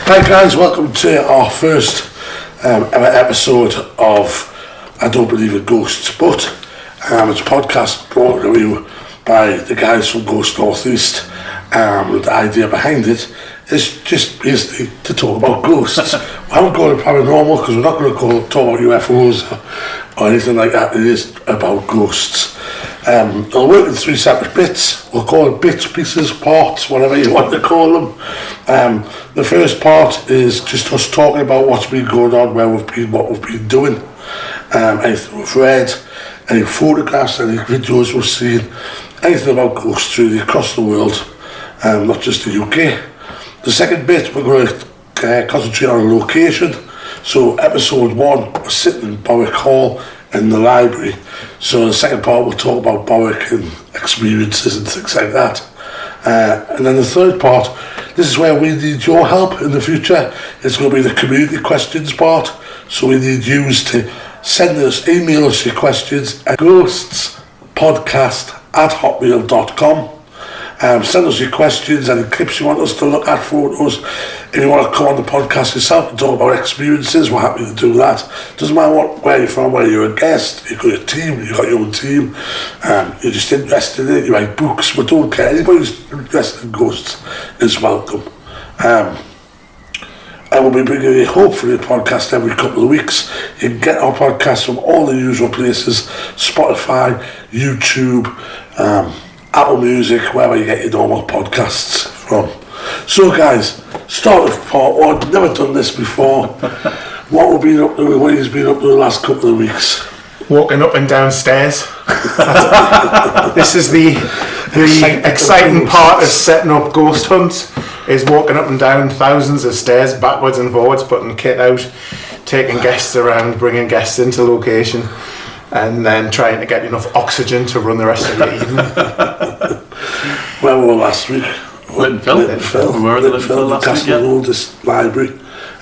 Hi guys, welcome to our first ever episode of I Don't Believe in Ghosts, but it's a podcast brought to you by the guys from Ghost Northeast. The idea behind it is just basically to talk about ghosts. We haven't called it paranormal because we're not going to talk about UFOs or anything like that. It is about ghosts. I'll work in three separate bits. We'll call it bits, pieces, parts, whatever you want to call them. The first part is just us talking about what's been going on, where we've been, what we've been doing, anything we've read, any photographs, any videos we've seen, anything about ghosts really across the world, not just the UK. The second bit, we're going to concentrate on a location. So episode 1, we're sitting in Borwick Hall in the library. So the second part, we'll talk about Borwick and experiences and things like that. And then the third part, this is where we need your help in the future. It's going to be the community questions part. So we need you to email us your questions at ghostspodcast@hotmail.com. Send us your questions, any clips you want us to look at, photos. If you want to come on the podcast yourself and talk about experiences, we're happy to do that. Doesn't matter where you're from, whether you're a guest, you've got a team, you've got your own team, you're just interested in it, you write books, we don't care. Anybody who's interested in ghosts is welcome. And we'll be bringing you hopefully a podcast every couple of weeks. You can get our podcast from all the usual places: Spotify, YouTube, Apple Music, wherever you get your normal podcasts from. So guys, start with part 1. Never done this before. What have been up to? What has been up to the last couple of weeks? Walking up and down stairs. This is the exciting part of setting up ghost hunts, is walking up and down thousands of stairs, backwards and forwards, putting kit out, taking guests around, bringing guests into location, and then trying to get enough oxygen to run the rest of the evening. Where were we last week? Littenfield. We were at the Littenfield last week, yeah. Oldest library.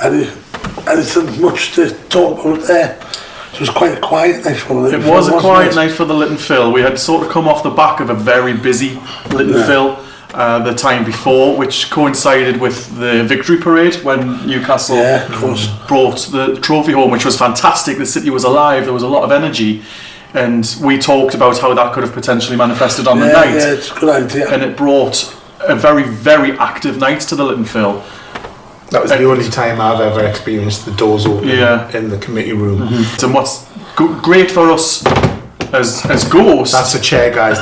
Anything much to talk about there? So it was quite a quiet night for the Littenfield. It was a quiet night for the Littenfield. We had sort of come off the back of a very busy Littenfield the time before, which coincided with the Victory Parade when Newcastle brought the trophy home, which was fantastic. The city was alive, there was a lot of energy, and we talked about how that could have potentially manifested on the night. Yeah, it's a good idea. And it brought a very, very active night to the Littenfield. That was the only time I've ever experienced the doors open in the committee room. Mm-hmm. And what's great for us as ghosts... That's a chair, guys.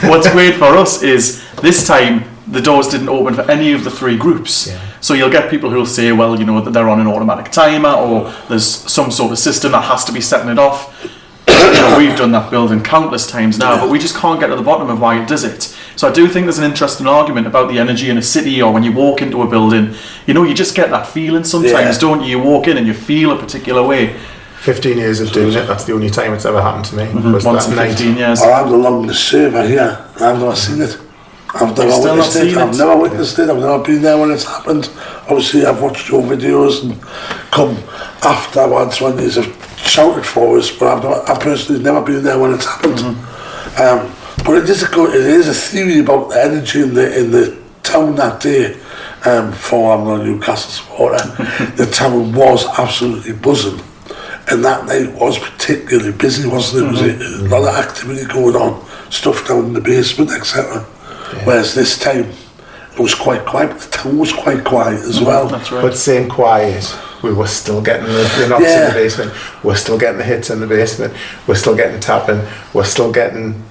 What's great for us is this time the doors didn't open for any of the three groups. Yeah. So you'll get people who'll say, well, you know, that they're on an automatic timer, or there's some sort of system that has to be setting it off. You know, we've done that building countless times now, but we just can't get to the bottom of why it does it. So I do think there's an interesting argument about the energy in a city, or when you walk into a building, you know, you just get that feeling sometimes, don't you? You walk in and you feel a particular way. 15 years of doing it, that's the only time it's ever happened to me. Was once in 15 years. I'm the longest server here. I've never seen it. I've never witnessed it. I've never witnessed it. I've never been there when it's happened. Obviously, I've watched your videos and come afterwards when these have shouted for us, but I've personally never been there when it's happened. But it is a theory about the energy in the town that day. For I'm a Newcastle supporter, the town was absolutely buzzing, and that night was particularly busy, wasn't it? There was a lot of activity going on, stuff down in the basement, etc. Whereas this time it was quite quiet, but the town was quite quiet as well. That's right. But saying quiet, we were still getting the knocks in the basement, we're still getting the hits in the basement, we're still getting tapping, we're still getting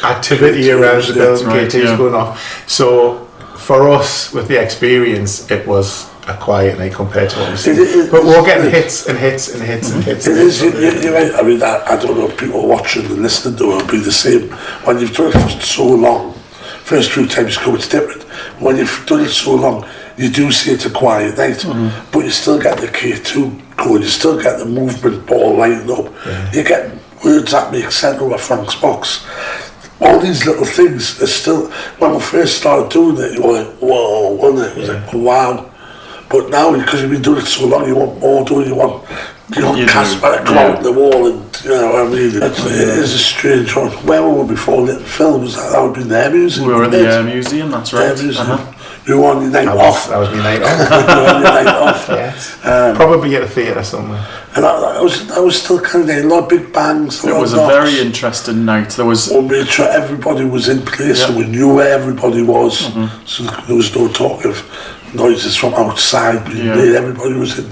activity around the building, KT's going off. So for us, with the experience, it was a quiet night compared to what we've seen. But we're getting hits and hits and hits and hits. It is, you're right. I mean, I don't know if people watching and listening to it will be the same. When you've done it for so long, first few times you come, it's different. When you've done it so long, you do see it's a quiet night, but you still get the K2 going, you still get the movement ball lighting up, you get words that make sense over Frank's box. All these little things are still, when we first started doing it, you were like, whoa, wasn't it? It was like, wow. But now, because you've been doing it so long, you want more, don't you? You want Casper to come out the wall, and you know what I mean? It is a strange one. Where were we before Littenfield? Was that would be the Air Museum? We were at the Air Museum, that's right. Air Museum. You were on your night off. That was my night off. You were on your night off. Yes. Probably at a theatre somewhere. And I was still kind of there. A lot of big bangs. It was a very interesting night. There was. We made sure everybody was in place, so we knew where everybody was. So there was no talk of noises from outside. Everybody was in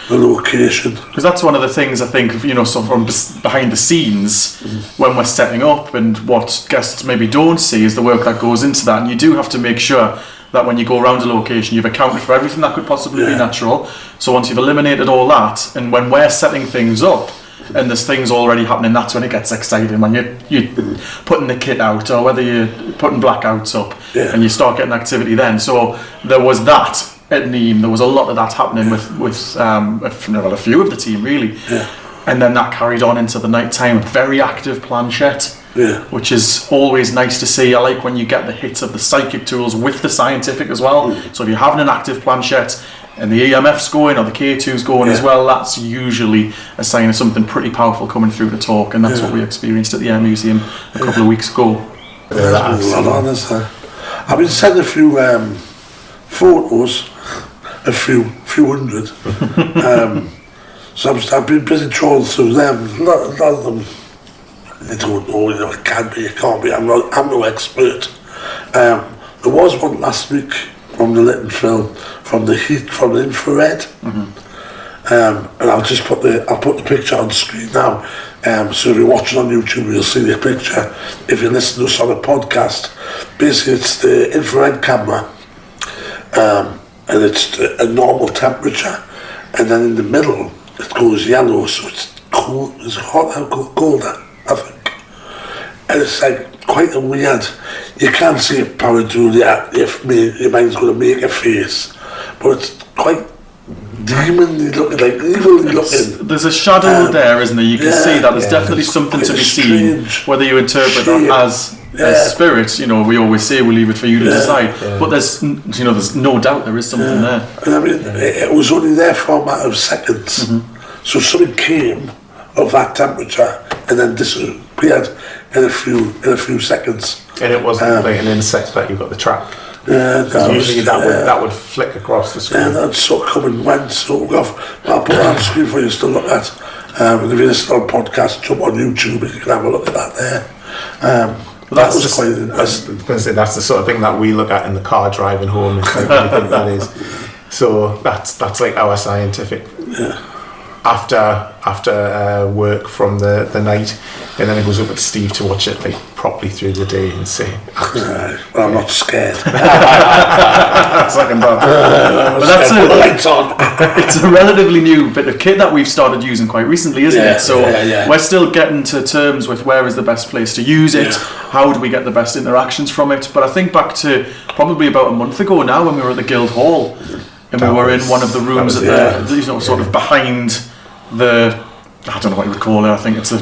the location. Because that's one of the things I think, so from behind the scenes, when we're setting up, and what guests maybe don't see is the work that goes into that. And you do have to make sure that when you go around a location, you've accounted for everything that could possibly be natural. So once you've eliminated all that, and when we're setting things up, and there's things already happening, that's when it gets exciting, when you're putting the kit out, or whether you're putting blackouts up, and you start getting activity then. So there was that at Neem. There was a lot of that happening with a few of the team, really. And then that carried on into the night time. Very active planchette. Which is always nice to see. I like when you get the hits of the psychic tools with the scientific as well. So if you're having an active planchette and the EMF's going or the K2's going as well, that's usually a sign of something pretty powerful coming through the talk, and that's what we experienced at the Air Museum a couple of weeks ago. I've been sent a few photos, a few hundred. So I've been busy trawling through them. A lot of them, I don't know, it can be, it can't be. I'm no expert. There was one last week from the Lytton film, from the heat, from the infrared. And I'll put the picture on screen now. So if you're watching on YouTube, you'll see the picture. If you listen to us on a podcast, basically it's the infrared camera, and it's a normal temperature, and then in the middle it goes yellow, so it's cool. It's hot, colder, I think. And it's like quite a weird. You can't see it pareidolia if your mind's going to make a face, but it's quite demon looking, like evilly looking. There's a shadow there, isn't there? You can see that there's definitely something to be seen. Whether you interpret that as spirit, we always say we leave it for you to decide. But there's no doubt there is something there. And I mean, it was only there for a matter of seconds. So something came of that temperature and then disappeared in a few seconds. And it wasn't like an insect that you got the track. Usually that would flick across the screen. Yeah, that'd sort of come and went, sort of. I'll put that on screen for you to look at. And if you listen on podcast, jump on YouTube and you can have a look at that there. That was quite interesting. That's the sort of thing that we look at in the car driving home. It's like, what do you think that is? So that's like our scientific. After work from the night, and then it goes over to Steve to watch it like properly through the day and say, well, I'm not scared. Second thought. But it's a relatively new bit of kit that we've started using quite recently, isn't it? So we're still getting to terms with where is the best place to use it, how do we get the best interactions from it. But I think back to probably about a month ago now when we were at the Guild Hall, and we were in one of the rooms at sort of behind the, I don't know what you would call it, I think it's the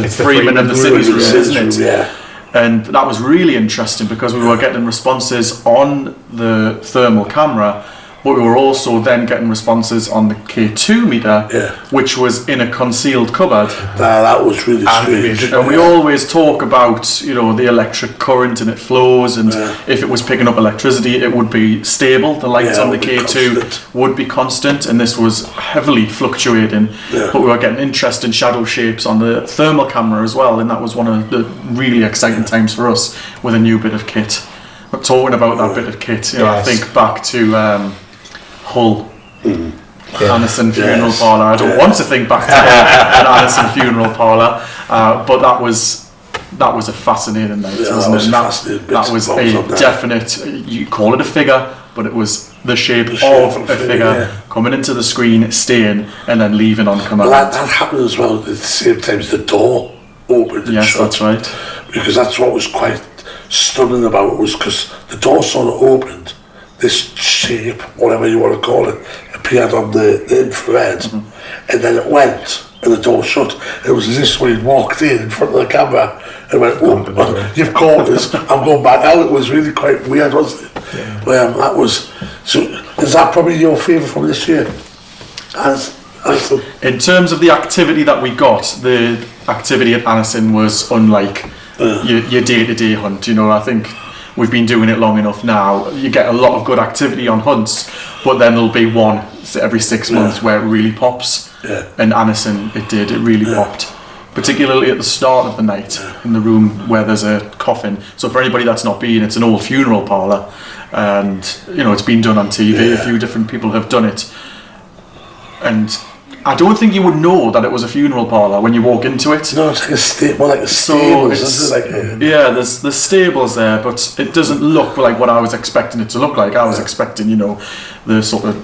Freeman of the City's room, isn't it? And that was really interesting because we were getting responses on the thermal camera, but we were also then getting responses on the K2 meter, which was in a concealed cupboard. That was really strange. And we always talk about, the electric current and it flows, and if it was picking up electricity, it would be stable. The lights on the K2 would be constant, and this was heavily fluctuating. But we were getting interesting shadow shapes on the thermal camera as well, and that was one of the really exciting times for us with a new bit of kit. But talking about that bit of kit, I think back to Hull, Anderson Funeral Parlour. I don't want to think back to an Anderson Funeral Parlour, but that was a fascinating night, wasn't it? That was a definite, you call it a figure, but it was the shape of a figure coming into the screen, staying, and then leaving on command. Well, that happened as well at the same time as the door opened and shut. Yes, that's right. Because that's what was quite stunning about it, was because the door sort of opened, this shape, whatever you want to call it, appeared on the infrared, and then it went, and the door shut. It was as if we walked in front of the camera and went, you've caught us, I'm going back out. It was really quite weird, wasn't it? That was, so is that probably your favourite from this year? In terms of the activity that we got, the activity at Anderson was unlike your day-to-day hunt. I think we've been doing it long enough now. You get a lot of good activity on hunts, but then there'll be one every 6 months where it really pops. Yeah. And Anison, it really popped. Particularly at the start of the night in the room where there's a coffin. So for anybody that's not been, it's an old funeral parlour, and it's been done on TV. A few different people have done it, and I don't think you would know that it was a funeral parlour when you walk into it. No, it's like a stables. There's stables there, but it doesn't look like what I was expecting it to look like. I was expecting, the sort of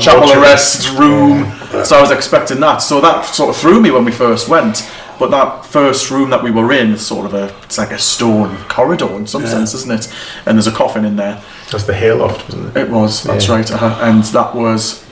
chapel arrest room. So I was expecting that. So that sort of threw me when we first went. But that first room that we were in is it's like a stone corridor in some sense, isn't it? And there's a coffin in there. That's the hayloft, wasn't it? It was, that's right. And that was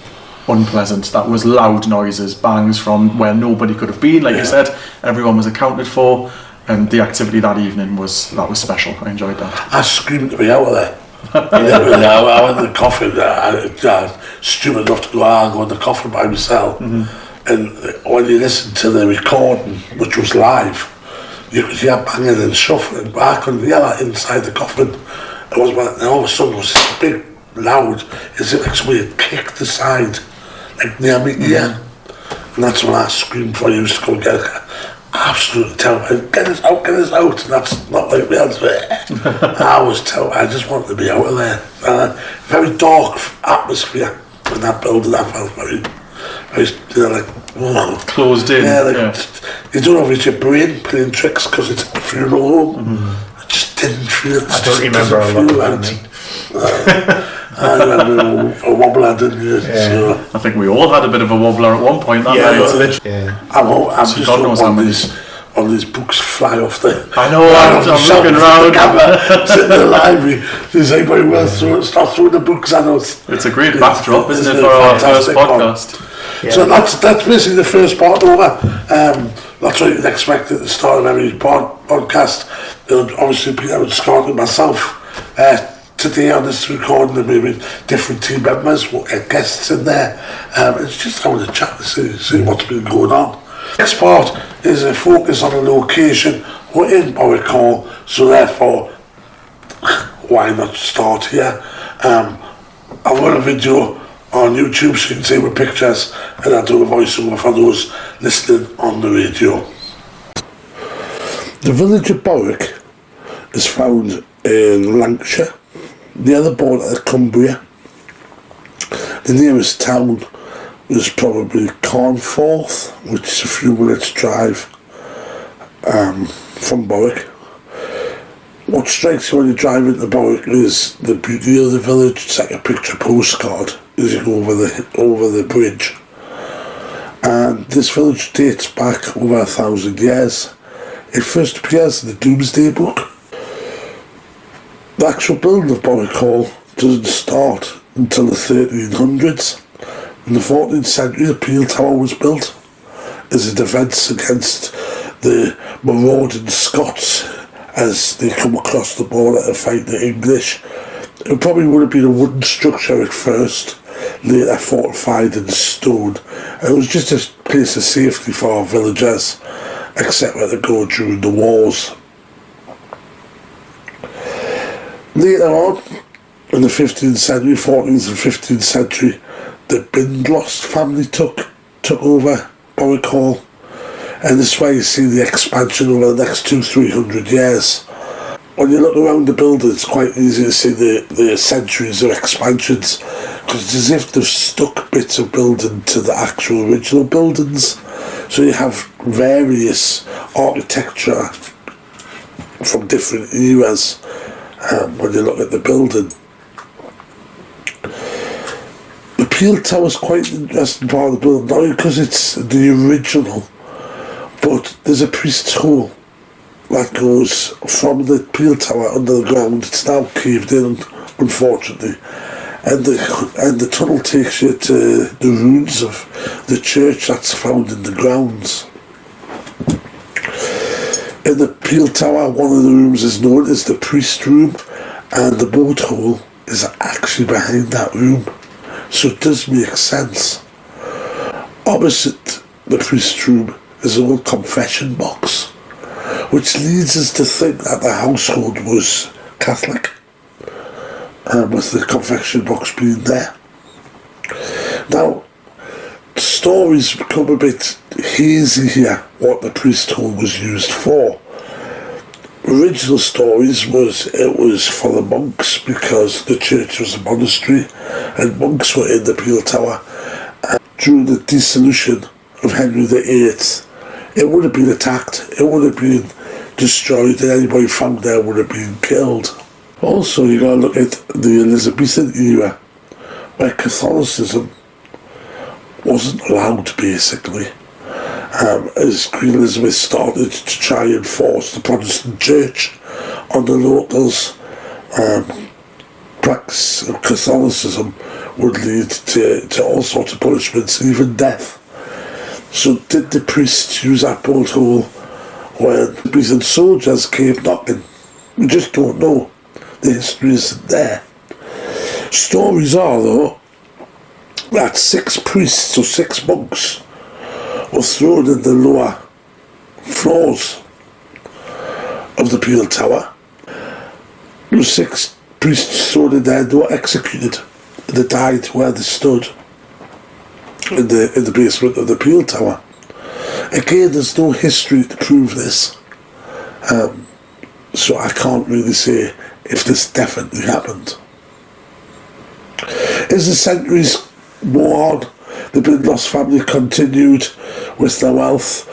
unpleasant. That was loud noises, bangs from where nobody could have been. Like you said, everyone was accounted for, and the activity that evening was special. I enjoyed that. I screamed to be out of there. I went in the coffin. I was stupid enough to go in the coffin by myself. Mm-hmm. And when you listen to the recording, which was live, you could hear banging and shuffling, but I couldn't hear that inside the coffin. It was, and all of a sudden it was this big, loud, as if somebody had kicked the side, like near me ear. And that's when I screamed for you to go and get it. Absolutely terrified. Get us out. And that's not like me. I was terrified. I just wanted to be out of there. Very dark atmosphere in that building. I felt very closed in. You don't know if it's your brain playing tricks because it's a funeral home. I just didn't feel it. I don't remember a lot of that. I remember a wobbler, didn't you? Yeah. So, I think we all had a bit of a wobbler at one point that night. I'm just hoping one of these books fly off there. I know, I'm looking around. Sitting in the library. Does anybody start throwing the books at us? It's a great backdrop, isn't it, for our first podcast? Yeah. So that's basically the first part over. That's what you'd expect at the start of every podcast. Obviously, Peter and Scott and myself. Today on this recording, there may be different team members, we'll get guests in there. It's just having a chat to see what's been going on. Next part is a focus on a location. We're in Borwick Hall, so therefore, why not start here? I've got a video on YouTube so you can see my pictures, and I do a voiceover for those listening on the radio. The village of Borwick is found in Lancashire, near the border of Cumbria. The nearest town is probably Cornforth, which is a few minutes drive from Borwick. What strikes you when you drive into Borwick is the beauty of the village. It's like a picture postcard as you go over the bridge. And this village dates back over 1,000 years. It first appears in the Domesday Book. The actual building of Borwick Hall doesn't start until the 1300s. In the 14th century, the Peel Tower was built as a defence against the marauding Scots as they come across the border to fight the English. It probably would have been a wooden structure at first, later fortified in stone. It was just a place of safety for our villagers, except where they go during the wars. Later on, in the 15th century, 14th and 15th century, the Bindloss family took over Borwick Hall, and this is why you see the expansion over the next 200-300 years. When you look around the building, it's quite easy to see the centuries of expansions, because it's as if they've stuck bits of building to the actual original buildings. So you have various architecture from different eras when you look at the building. The Peel Tower is quite an interesting part of the building, not because it's the original, but there's a priest's hole that goes from the Peel Tower under the ground. It's now caved in, unfortunately, and the tunnel takes you to the ruins of the church that's found in the grounds. In the Peel Tower, one of the rooms is known as the priest room, and the boat hole is actually behind that room, so it does make sense. Opposite the priest room is an old confession box, which leads us to think that the household was Catholic. with the confection box being there. Now, stories become a bit hazy here, what the priest hole was used for. Original stories it was for the monks, because the church was a monastery and monks were in the Peel Tower. And during the dissolution of Henry VIII, it would have been attacked, it would have been destroyed, and anybody found there would have been killed. Also, you got to look at the Elizabethan era, where Catholicism wasn't allowed, basically, as Queen Elizabeth started to try and force the Protestant Church on the locals. Practice of Catholicism would lead to all sorts of punishments, even death. So did the priests use that bolt hole when the Elizabethan soldiers came knocking? We just don't know. The history isn't there. Stories are, though, that 6 priests or 6 monks were thrown in the lower floors of the Peel Tower. Those 6 priests thrown in there, they were executed. They died where they stood in the basement of the Peel Tower. Again, there's no history to prove this, so I can't really say if this definitely happened. As the centuries wore on, the Bindloss family continued with their wealth,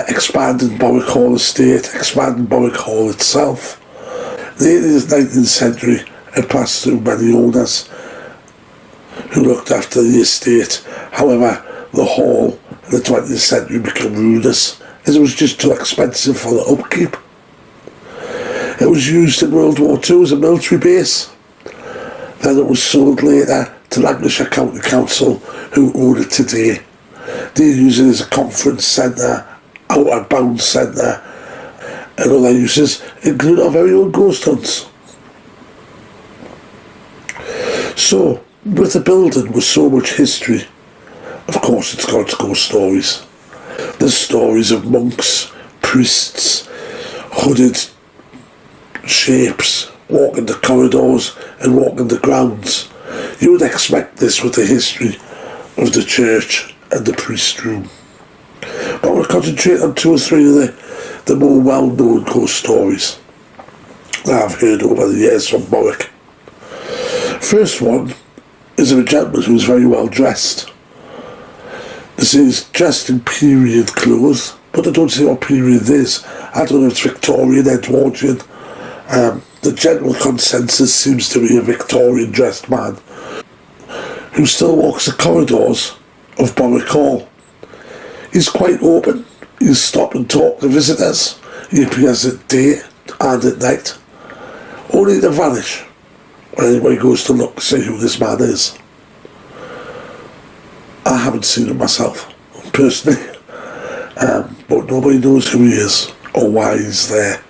expanding Borwick Hall estate, expanding Borwick Hall itself. The 18th and 19th century had passed through many owners who looked after the estate. However, the hall in the 20th century became ruinous, as it was just too expensive for the upkeep. It was used in World War II as a military base. Then it was sold later to Lancashire County Council, who own it today. They use it as a conference centre, outward bound centre, and other uses, including our very own ghost hunts. So, with the building with so much history, of course it's got ghost stories. There's stories of monks, priests, hooded shapes walking the corridors and walking the grounds. You would expect this with the history of the church and the priest room. But we'll concentrate on 2 or 3 of the more well-known ghost stories that I've heard over the years from Borwick. First one is of a gentleman who is very well dressed. This is dressed in period clothes, but I don't see what period is. I don't know if it's Victorian, Edwardian. The general consensus seems to be a Victorian dressed man who still walks the corridors of Borwick Hall. He's quite open. He'll stop and talk to visitors. He appears at day and at night, only to vanish when anybody goes to look to see who this man is. I haven't seen him myself, personally, but nobody knows who he is or why he's there.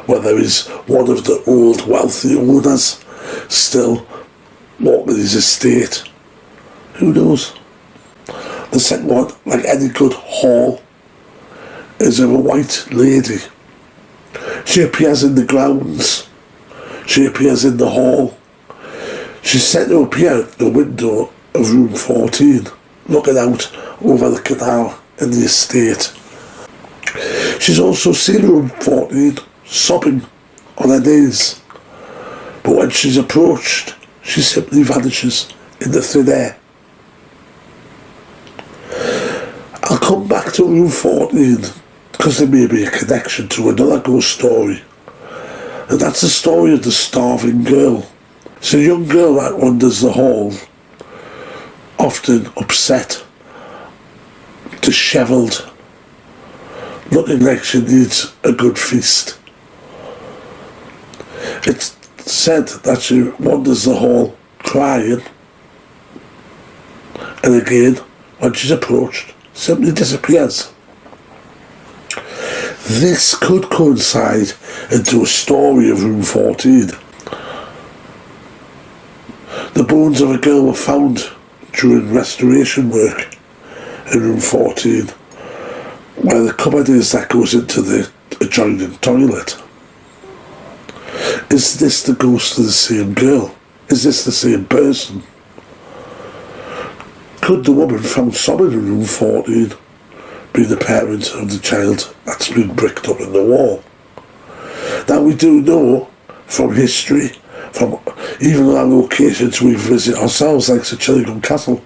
Whether he's one of the old wealthy owners still walking his estate, who knows? The second one, like any good hall, is of a white lady. She appears in the grounds. She appears in the hall. She's said to appear at the window of room 14, looking out over the canal in the estate. She's also seen room 14 sobbing on her knees, but when she's approached, she simply vanishes in the thin air. I'll come back to room 14 because there may be a connection to another ghost story, and that's the story of the starving girl. It's a young girl that wanders the hall, often upset, dishevelled, looking like she needs a good feast. It's said that she wanders the hall crying, and again, when she's approached, simply disappears. This could coincide into a story of room 14. The bones of a girl were found during restoration work in room 14, where the cupboard is that goes into the adjoining toilet. Is this the ghost of the same girl? Is this the same person? Could the woman found solid in room 14 be the parent of the child that's been bricked up in the wall? Now we do know from history, from even our locations we visit ourselves, like St Chillingham Castle,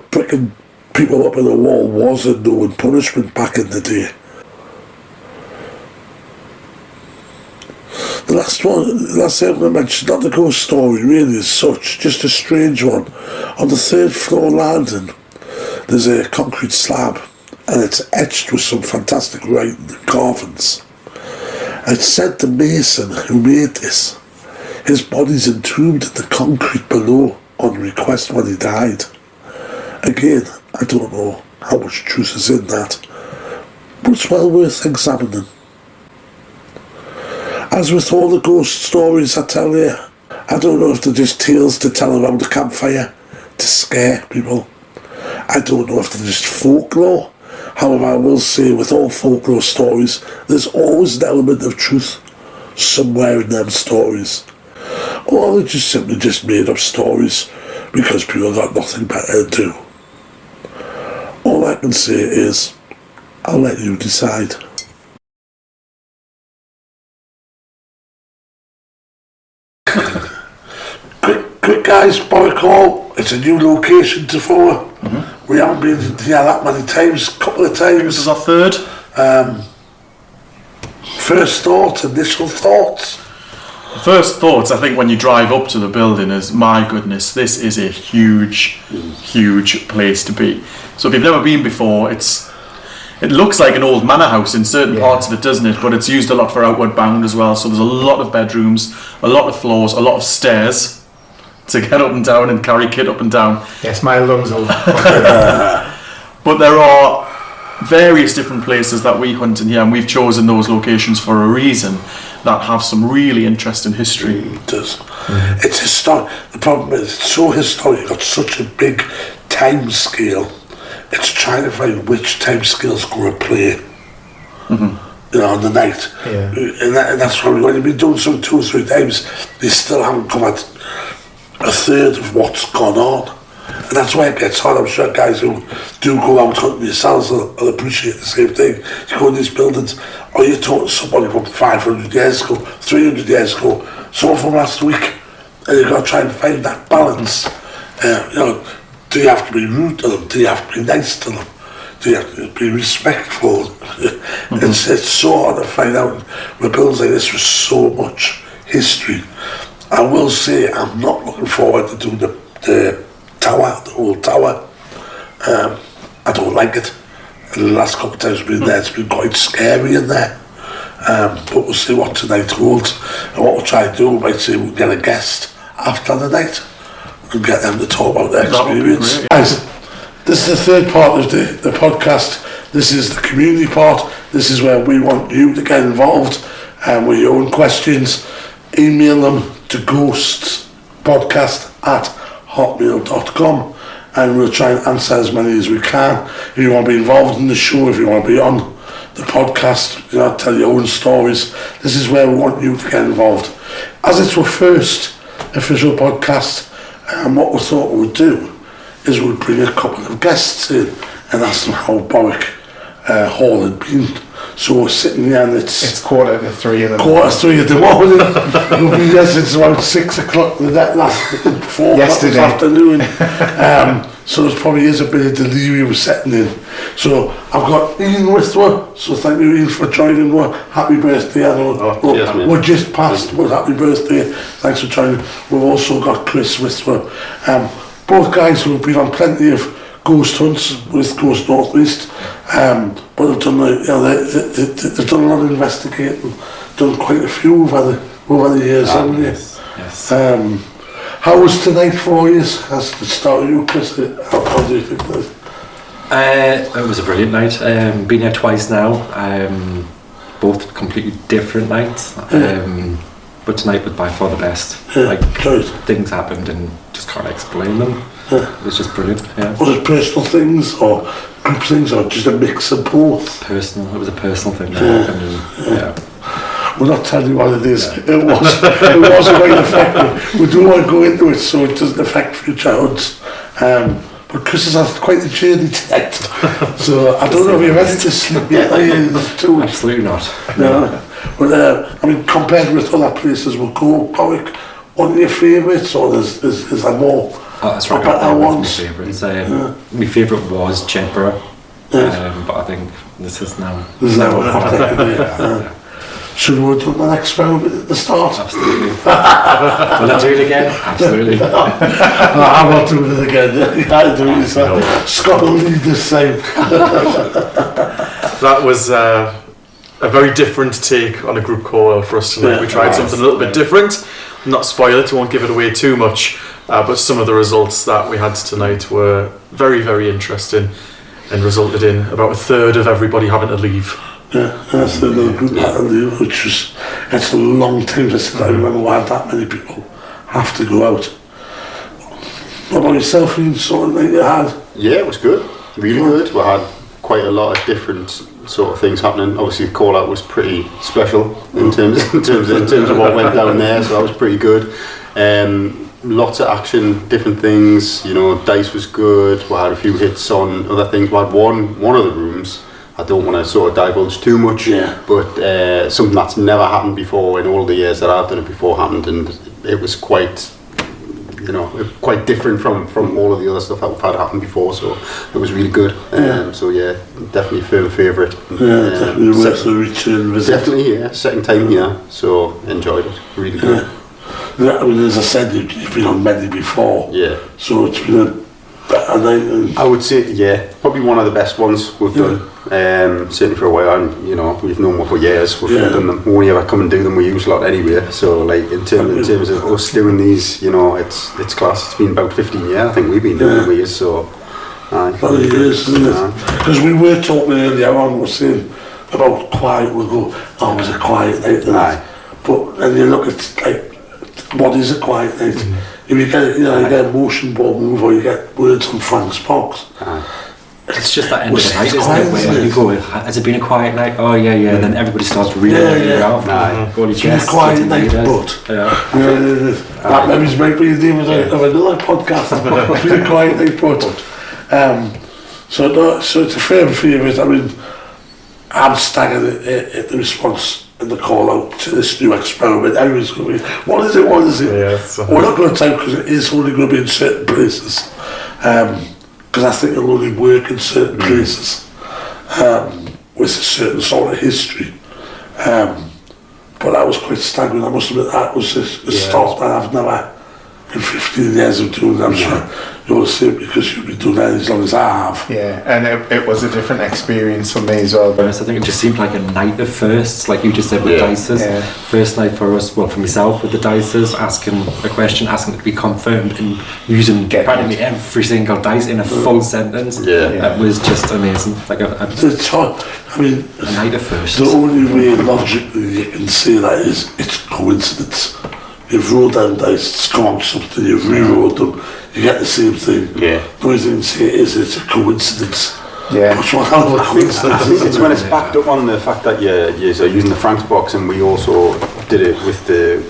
bricking people up in the wall was a known punishment back in the day. The last thing I'm going to mention, not the ghost story really as such, just a strange one. On the 3rd floor landing, there's a concrete slab, and it's etched with some fantastic writing and carvings. It's said the mason who made this, his body's entombed in the concrete below on request when he died. Again, I don't know how much truth is in that, but it's well worth examining. As with all the ghost stories I tell you, I don't know if they're just tales to tell around the campfire to scare people. I don't know if they're just folklore. However, I will say with all folklore stories, there's always an element of truth somewhere in them stories. Or they're just simply just made up stories because people got nothing better to do. All I can say is, I'll let you decide. Quick guys, Borwick Hall, it's a new location to follow. We haven't been here that many times, a couple of times. This is our 3rd. First thoughts, initial thoughts? First thoughts, I think when you drive up to the building is, my goodness, this is a huge, huge place to be. So if you've never been before, it looks like an old manor house in certain parts of it, doesn't it? But it's used a lot for outward bound as well. So there's a lot of bedrooms, a lot of floors, a lot of stairs to get up and down and carry kit up and down. Yes, my lungs will. But there are various different places that we hunt in here, and we've chosen those locations for a reason that have some really interesting history. It does. It's historic. The problem is it's so historic, you've got such a big time scale. It's trying to find which time scale's going to play on the night. And that's why when you've been doing some 2 or 3 times, you still haven't covered a third of what's gone on. And that's why it gets hard. I'm sure guys who do go out hunting yourselves will appreciate the same thing. You go in these buildings, or you're talking to somebody from 500 years ago, 300 years ago, someone from last week, and you've got to try and find that balance. Do you have to be rude to them? Do you have to be nice to them? Do you have to be respectful? It's so hard to find out with buildings like this with so much history. I will say I'm not looking forward to doing the tower, the old tower. I don't like it. And the last couple of times I've been there, it's been quite scary in there. But we'll see what tonight holds. And what we'll try to do, we might see we can get a guest after the night and get them to talk about their experience. Great, Guys, this is the 3rd part of the podcast. This is the community part. This is where we want you to get involved with your own questions. Email them to ghostpodcast@hotmail.com, and we'll try and answer as many as we can. If you want to be involved in the show, if you want to be on the podcast, tell your own stories, this is where we want you to get involved. As it's our first official podcast, and what we thought we would do is we'd bring a couple of guests in and ask them how Borwick Hall had been. So we're sitting here and it's 2:45 in the morning. 2:45 in the morning. We'll be there since about 6 o'clock last 4 o'clock this afternoon. So there probably is a bit of delirium setting in. So I've got Ian with me. So thank you, Ian, for joining me. Happy birthday. I know we're just past, but happy birthday. Thanks for joining. We've also got Chris with me. Both guys who have been on plenty of ghost hunts with Ghost Northeast, but they've done they've done a lot of investigating, done quite a few over the years, haven't they? Yes. How was tonight for you? As to start with you, Chris, how do you think that? It was a brilliant night. Been here twice now. Both completely different nights. But tonight was by far the best. Things happened and just can't explain them. It was just brilliant. Was it personal things or group things or just a mix of both? Personal. It was a personal thing. we're not telling you what it is. It was quite effective. We don't want to go into it so it doesn't affect future hunts. But Chris has had quite a journey tonight. So I don't know if you're ready to sleep yet. Absolutely not. No. But I mean, compared with other places we'll go, Borwick, one of your favourites, or is there more? Oh, that's right. Better My ones? favourites. My favourite was Jedburgh. Yes. But I think this is now. There's no one. Should we do the next round at the start? Absolutely. Will I do it again? Absolutely. I'm not doing it again. You can't do it. So Scott will lead the same. That was a very different take on a group call for us tonight. We tried something a little bit different. Not spoil it, won't give it away too much. But some of the results that we had tonight were very, very interesting and resulted in about a third of everybody having to leave. Yeah, that's another good pattern, which was, it's a long time since I remember we had that many people have to go out. What about yourself, Ian? Something like you had? Yeah, it was good, really good. We had quite a lot of different sort of things happening. Obviously, the call out was pretty special in terms of what went down there, so that was pretty good. Lots of action, different things. You know, dice was good. We had a few hits on other things. We had one of the rooms. I don't want to sort of divulge too much, but something that's never happened before in all the years that I've done it before happened, and it was quite different from all of the other stuff that we've had happen before, so it was really good. So yeah, definitely a firm favourite. Definitely worth the return visit. Definitely, yeah, second time here, so enjoyed it, really good. Yeah, I mean, as I said, you've been on many before, so it's been a better night. I would say, yeah, probably one of the best ones we've done. Certainly for a while, and you know, we've known them for years. We've done them. We only ever come and do them. We use a lot anyway. So, like in terms of us doing these, you know, it's class. It's been about 15 years. I think we've been doing them years. So, it is, isn't it? Because we were talking earlier on, we're saying about quiet. We'll go, oh, it was a quiet night tonight. But then you look at like, what is a quiet night? If you get, you get a motion board move, or you get words on Frank's box. It's just that end of the night, isn't it? Where you go, has it been a quiet night? Oh yeah, and then everybody starts reeling it out. It's been a quiet night, but that maybe might be the name of another podcast. It's been a quiet night, but so it's a firm favourite. I mean, I'm staggered at the response and the call out to this new experiment. Everyone's going to be, what is it? We're not going to tell because it is only going to be in certain places. Because I think it'll only work in certain places with a certain sort of history. But that was quite staggering. I must admit that was a start that I've never, in 15 years of doing it, I'm sure you'll see it because you've been doing that as long as I have. Yeah, and it was a different experience for me as well. I think it just seemed like a night of firsts, like you just said with dices. First night for us, well, for myself with the dices, asking a question, asking it to be confirmed, and using practically every single dice in a full sentence. That was just amazing. Like I mean, a night of firsts. The only way logically you can say that is it's coincidence. You've rolled down dice, it's gone something, you've re-rolled them, you get the same thing. The only thing to say is it's a coincidence. What's one hell of a coincidence? I think it's when it's backed up on the fact that you're using the Frank's box, and we also did it with the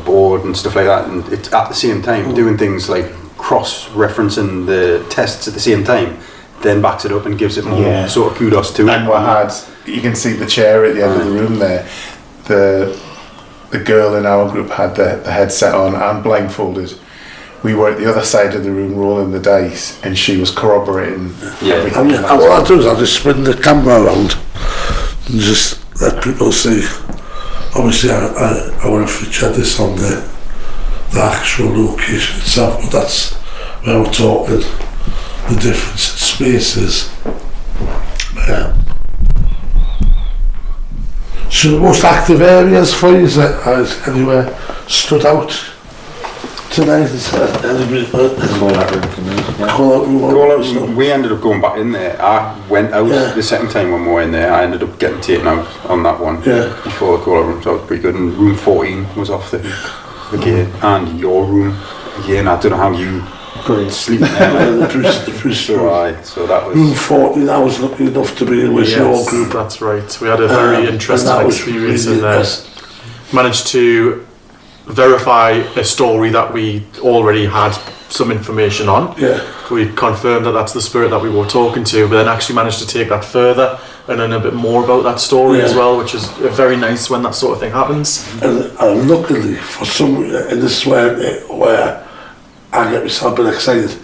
board and stuff like that, and it's at the same time doing things like cross-referencing the tests at the same time, then backs it up and gives it more sort of kudos to it. And you can see the chair at the end of the room there. The girl in our group had the headset on and blindfolded. We were at the other side of the room rolling the dice, and she was corroborating everything. What I do is I just spin the camera around and just let people see. Obviously, I want to feature this on the actual location itself, but that's where we're talking the difference in spaces. So the most active areas for you, has anywhere stood out tonight? Call out room for me. Call out, we ended up going back in there. I went out the second time when we were in there. I ended up getting taken out on that one before the call out room, so it was pretty good. And room 14 was off the gate, and your room again. I don't know how you couldn't sleep. The Bruce story. So that was Room 14, I was lucky enough to be in with your group. That's right. We had a very interesting experience in there. Managed to verify a story that we already had some information on. Yeah. We confirmed that that's the spirit that we were talking to, but then actually managed to take that further and learn a bit more about that story as well, which is very nice when that sort of thing happens. And luckily, for some, and this is where I get myself a bit excited.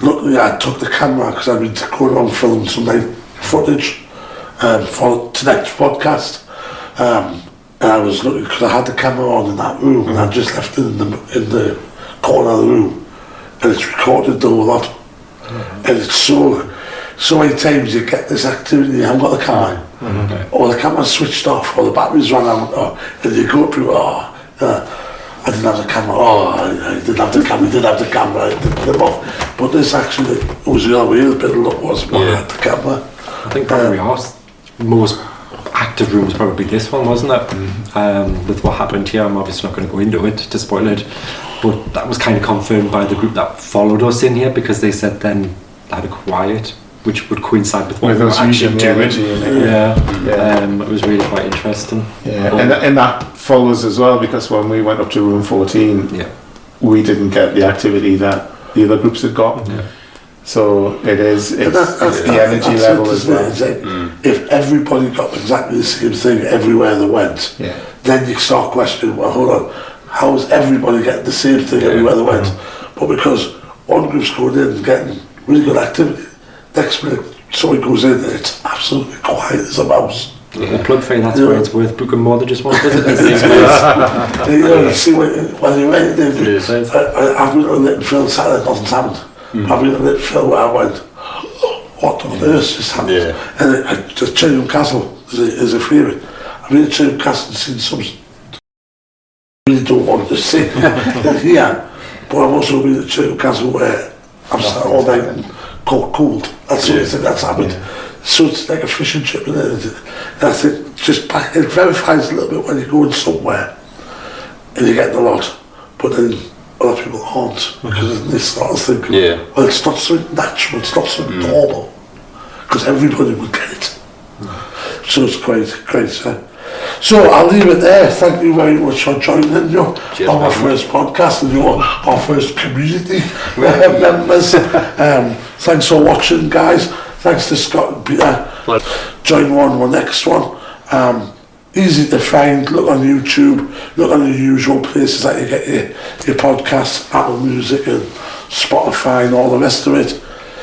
Luckily, I took the camera because I've been going on filming some night footage for tonight's podcast. And I was looking because I had the camera on in that room, and I just left it in the corner of the room, and it's recorded the whole lot. And it's so many times you get this activity, you haven't got the camera, or the camera's switched off, or the battery's run out, and you go through, I didn't have the camera, I didn't have the camera, I didn't have the camera, I didn't have it. But this actually was the other way, the bit of luck was when I had the camera. I think probably most active room was probably this one, wasn't it? With what happened here, I'm obviously not going to go into it to spoil it, but that was kind of confirmed by the group that followed us in here, because they said then they had a quiet, which would coincide with what we were actually doing. It was really quite interesting. And that follows as well, because when we went up to room 14, we didn't get the activity that the other groups had got. So it's the energy level as well. If everybody got exactly the same thing everywhere they went, then you start questioning, well, hold on, how is everybody getting the same thing everywhere they went? But because one group's going in and getting really good activity, next minute somebody goes in and it's absolutely quiet as a mouse. Plug for you, that's where it's worth booking more than just one visit. You see when you went in, I've been on Little Phil Saturday, nothing's happened. I've been on Little Phil where I went, what on earth just happened? And the Chillingham Castle is a favourite. I've been to Chillingham Castle and seen some I really don't want to see here, but I've also been to Chillingham Castle where I'm sat all night and caught cold. That's the only thing that's happened. So it's like a fish and chip, and I think it verifies a little bit when you're going somewhere and you're getting a lot, but then other people aren't, because they start to think, well, it's not so natural, it's not so normal, because everybody would get it. So it's great. So I'll leave it there. Thank you very much for joining in on our first podcast and our first community members. Thanks for watching, guys. Thanks to Scott and Peter. Join on the next one. Easy to find. Look on YouTube. Look on the usual places that you get your podcasts, Apple Music and Spotify and all the rest of it.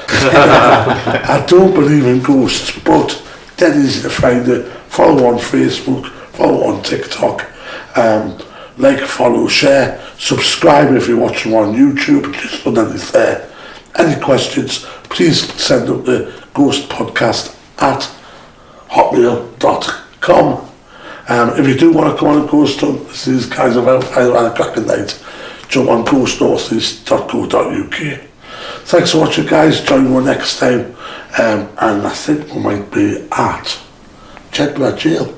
I don't believe in ghosts, but dead easy to find it. Follow on Facebook, follow on TikTok, like, follow, share, subscribe if you're watching on YouTube, just underneath there. Any questions, please send up the ghostpodcast at hotmail.com. If you do want to come on a ghost hunt, these guys have either had a cracking night, jump on ghostnortheast.co.uk. Thanks for watching, guys. Join me next time, and I think we might be at Jedburgh Jail.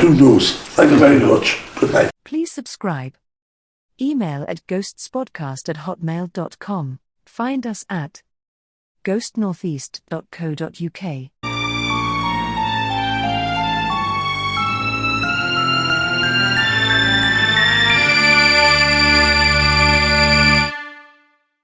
Who knows? Thank you very much. Good night. Please subscribe. Email at ghostspodcast@hotmail.com. Find us at ghostnortheast.co.uk.